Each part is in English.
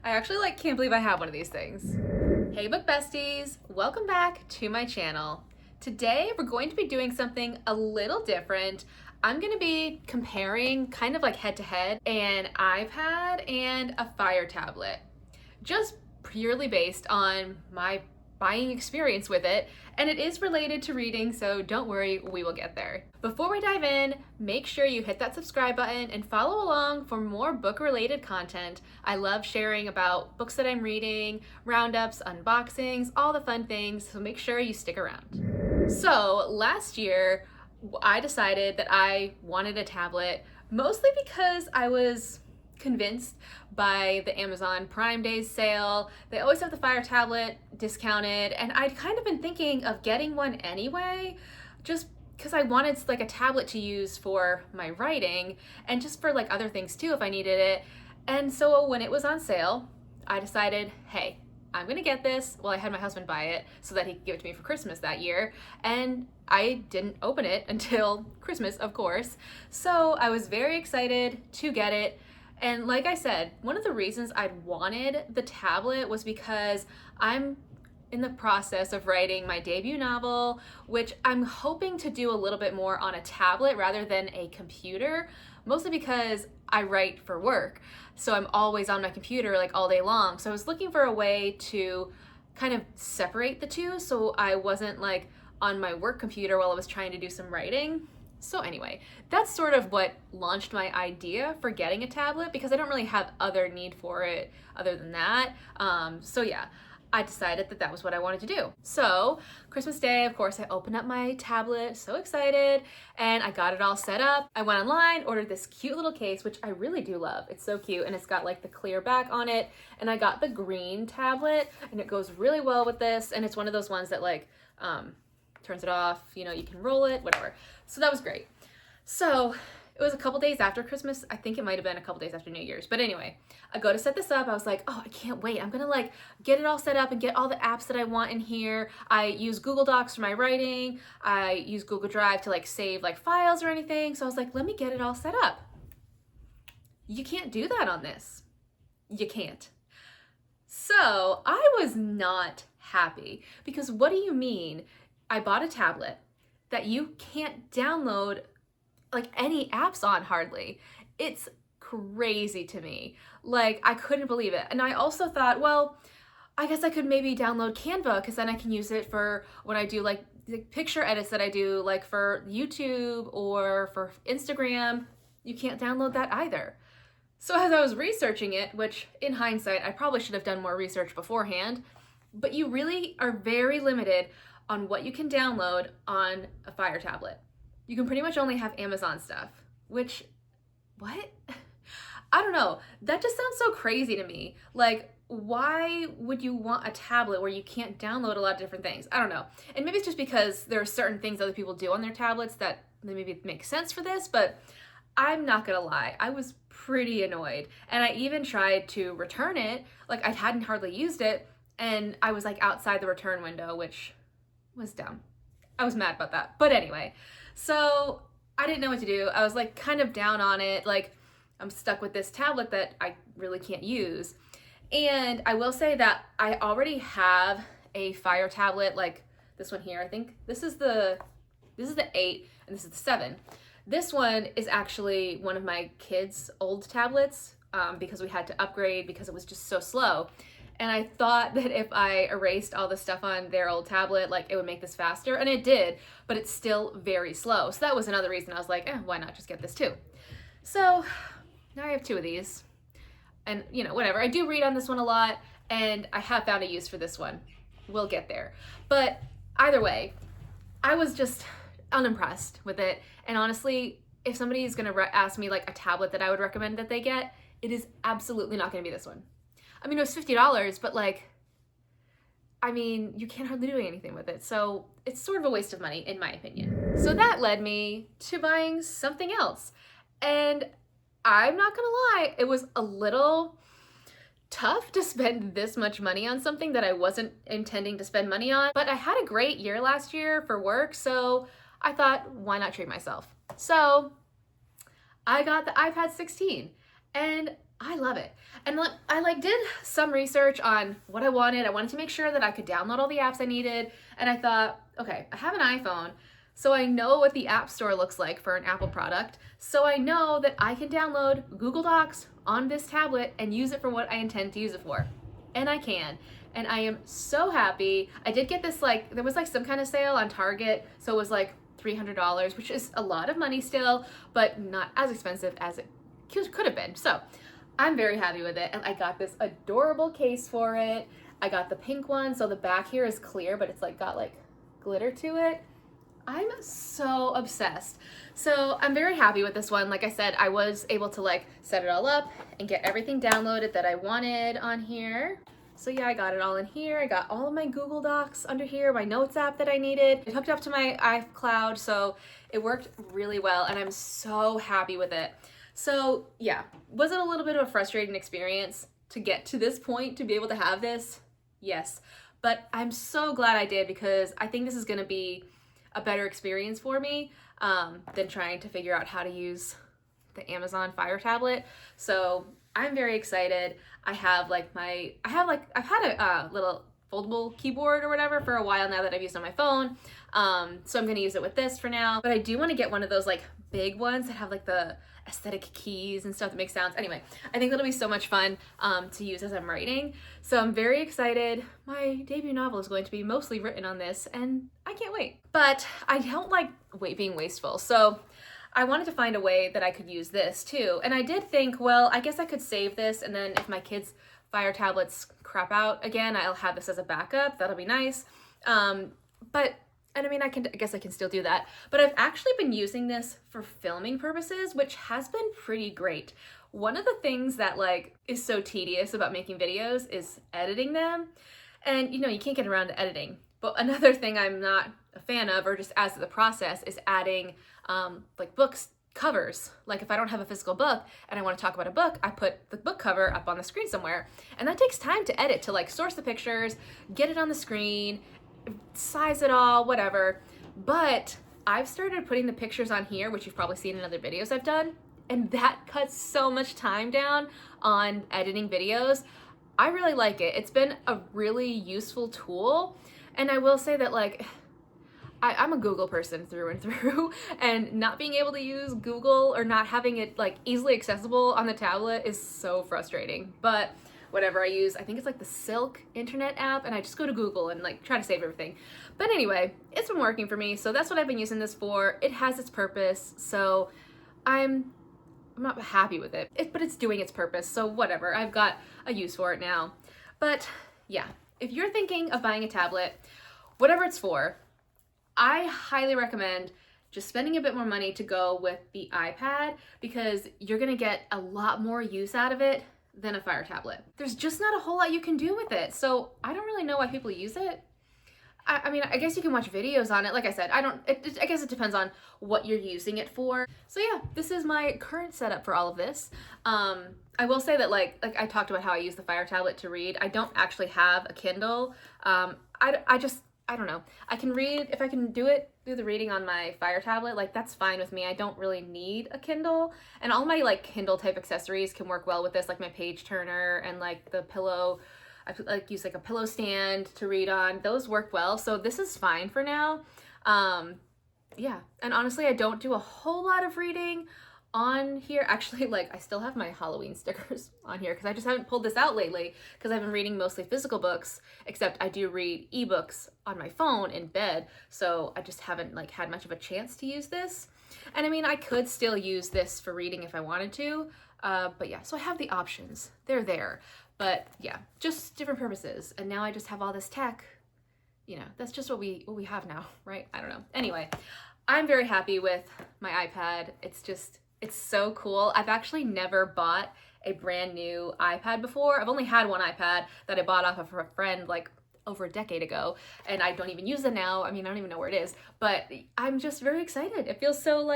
I actually can't believe I have one of these things. Hey book besties, welcome back to my channel. Today we're going to be doing something a little different. I'm going to be comparing kind of head to head an iPad and a Fire tablet, just purely based on my buying experience with it, and it is related to reading, so don't worry, we will get there. Before we dive in, make sure you hit that subscribe button and follow along for more book-related content. I love sharing about books that I'm reading, roundups, unboxings, all the fun things, so make sure you stick around. So last year, I decided that I wanted a tablet, mostly because I was convinced by the Amazon Prime Days sale. They always have the Fire tablet discounted, and I'd kind of been thinking of getting one anyway, just because I wanted a tablet to use for my writing and just for other things too if I needed it. And so when it was on sale, I decided, hey, I'm gonna get this. Well, I had my husband buy it so that he could give it to me for Christmas that year, and I didn't open it until Christmas, of course. So I was very excited to get it. And like I said, one of the reasons I wanted the tablet was because I'm in the process of writing my debut novel, which I'm hoping to do a little bit more on a tablet rather than a computer, mostly because I write for work. So I'm always on my computer all day long. So I was looking for a way to kind of separate the two so I wasn't on my work computer while I was trying to do some writing. So anyway, that's sort of what launched my idea for getting a tablet, because I don't really have other need for it other than that. So yeah, I decided that that was what I wanted to do. So Christmas Day, of course, I opened up my tablet, so excited, and I got it all set up. I went online, ordered this cute little case, which I really do love. It's so cute, and it's got the clear back on it, and I got the green tablet, and it goes really well with this, and it's one of those ones that turns it off, you can roll it, whatever. So that was great. So it was a couple days after Christmas. I think it might have been a couple days after New Year's. But anyway, I go to set this up. I was like, oh, I can't wait. I'm gonna get it all set up and get all the apps that I want in here. I use Google Docs for my writing. I use Google Drive to save files or anything. So I was like, let me get it all set up. You can't do that on this. You can't. So I was not happy, because what do you mean? I bought a tablet that you can't download any apps on hardly. It's crazy to me. I couldn't believe it. And I also thought, well, I guess I could maybe download Canva, because then I can use it for when I do the picture edits that I do for YouTube or for Instagram. You can't download that either. So as I was researching it, which in hindsight, I probably should have done more research beforehand, but you really are very limited on what you can download on a Fire tablet. You can pretty much only have Amazon stuff, which, what? I don't know. That just sounds so crazy to me. Why would you want a tablet where you can't download a lot of different things? I don't know. And maybe it's just because there are certain things other people do on their tablets that maybe make sense for this, but I'm not gonna lie, I was pretty annoyed. And I even tried to return it. I hadn't hardly used it, and I was outside the return window, which was dumb. I was mad about that. But anyway, so I didn't know what to do. I was kind of down on it. I'm stuck with this tablet that I really can't use. And I will say that I already have a Fire tablet, this one here. I think this is the 8 and this is the 7. This one is actually one of my kids' old tablets, because we had to upgrade because it was just so slow. And I thought that if I erased all the stuff on their old tablet, it would make this faster. And it did, but it's still very slow. So that was another reason I was like, why not just get this too? So now I have 2 of these. And, whatever. I do read on this one a lot, and I have found a use for this one. We'll get there. But either way, I was just unimpressed with it. And honestly, if somebody is going to ask me a tablet that I would recommend that they get, it is absolutely not going to be this one. I mean, it was $50, but you can't hardly do anything with it. So it's sort of a waste of money, in my opinion. So that led me to buying something else. And I'm not gonna lie, it was a little tough to spend this much money on something that I wasn't intending to spend money on. But I had a great year last year for work, so I thought, why not treat myself? So I got the iPad 16. And I love it. And I did some research on what I wanted. I wanted to make sure that I could download all the apps I needed. And I thought, okay, I have an iPhone, so I know what the App Store looks like for an Apple product. So I know that I can download Google Docs on this tablet and use it for what I intend to use it for. And I can. And I am so happy. I did get this, there was some kind of sale on Target. So it was $300, which is a lot of money still, but not as expensive as it could have been. So I'm very happy with it. And I got this adorable case for it. I got the pink one. So the back here is clear, but it's got glitter to it. I'm so obsessed. So I'm very happy with this one. Like I said, I was able to set it all up and get everything downloaded that I wanted on here. So yeah, I got it all in here. I got all of my Google Docs under here, my notes app that I needed. It hooked up to my iCloud, so it worked really well, and I'm so happy with it. So yeah, was it a little bit of a frustrating experience to get to this point, to be able to have this? Yes, but I'm so glad I did, because I think this is gonna be a better experience for me than trying to figure out how to use the Amazon Fire tablet. So I'm very excited. I've had a little foldable keyboard or whatever for a while now that I've used on my phone. So I'm gonna use it with this for now. But I do wanna get one of those big ones that have the aesthetic keys and stuff that make sounds. Anyway, I think that'll be so much fun to use as I'm writing. So I'm very excited. My debut novel is going to be mostly written on this, and I can't wait. But I don't like being wasteful. So I wanted to find a way that I could use this too. And I did think, well, I guess I could save this, and then if my kids' Fire tablets crap out again, I'll have this as a backup. That'll be nice. And I mean, I guess I can still do that. But I've actually been using this for filming purposes, which has been pretty great. One of the things that is so tedious about making videos is editing them. And you can't get around to editing. But another thing I'm not a fan of, or just as the process, is adding books covers. If I don't have a physical book and I want to talk about a book, I put the book cover up on the screen somewhere. And that takes time to edit, to source the pictures, get it on the screen, size it all, whatever. But I've started putting the pictures on here, which you've probably seen in other videos I've done, and that cuts so much time down on editing videos. I really like it. It's been a really useful tool. And I will say that I'm a Google person through and through, and not being able to use Google or not having it easily accessible on the tablet is so frustrating. But whatever, I use, I think it's the Silk internet app, and I just go to Google and try to save everything. But anyway, it's been working for me, so that's what I've been using this for. It has its purpose, so I'm not happy with it, but it's doing its purpose, so whatever. I've got a use for it now. But yeah, if you're thinking of buying a tablet, whatever it's for, I highly recommend just spending a bit more money to go with the iPad, because you're gonna get a lot more use out of it than a Fire tablet. There's just not a whole lot you can do with it, so I don't really know why people use it. I mean, I guess you can watch videos on it. Like I said, I guess it depends on what you're using it for. So yeah, this is my current setup for all of this. I will say that like I talked about how I use the Fire tablet to read. I don't actually have a Kindle. I don't know. I can read, if I can do the reading on my Fire tablet, that's fine with me. I don't really need a Kindle. And all my Kindle type accessories can work well with this, like my page turner and the pillow. I use a pillow stand to read on. Those work well. So this is fine for now. Yeah. And honestly, I don't do a whole lot of reading on here. Actually, I still have my Halloween stickers on here because I just haven't pulled this out lately because I've been reading mostly physical books, except I do read ebooks on my phone in bed. So I just haven't had much of a chance to use this. And I mean, I could still use this for reading if I wanted to. But yeah, so I have the options. They're there. But yeah, just different purposes. And now I just have all this tech. That's just what we have now, right? I don't know. Anyway, I'm very happy with my iPad. It's so cool. I've actually never bought a brand new iPad before. I've only had one iPad that I bought off of a friend over a decade ago, and I don't even use it now. I mean, I don't even know where it is, but I'm just very excited. It feels so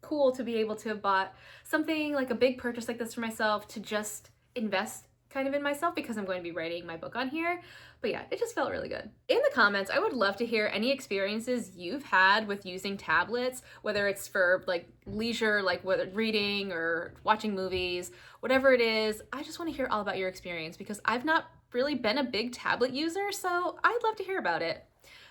cool to be able to have bought something a big purchase like this for myself, to just invest kind of in myself because I'm going to be writing my book on here. But yeah, it just felt really good. In the comments, I would love to hear any experiences you've had with using tablets, whether it's for like leisure, like whether reading or watching movies, whatever it is. I just want to hear all about your experience because I've not really been a big tablet user, so I'd love to hear about it.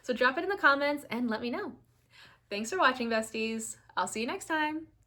So drop it in the comments and let me know. Thanks for watching, besties. I'll see you next time.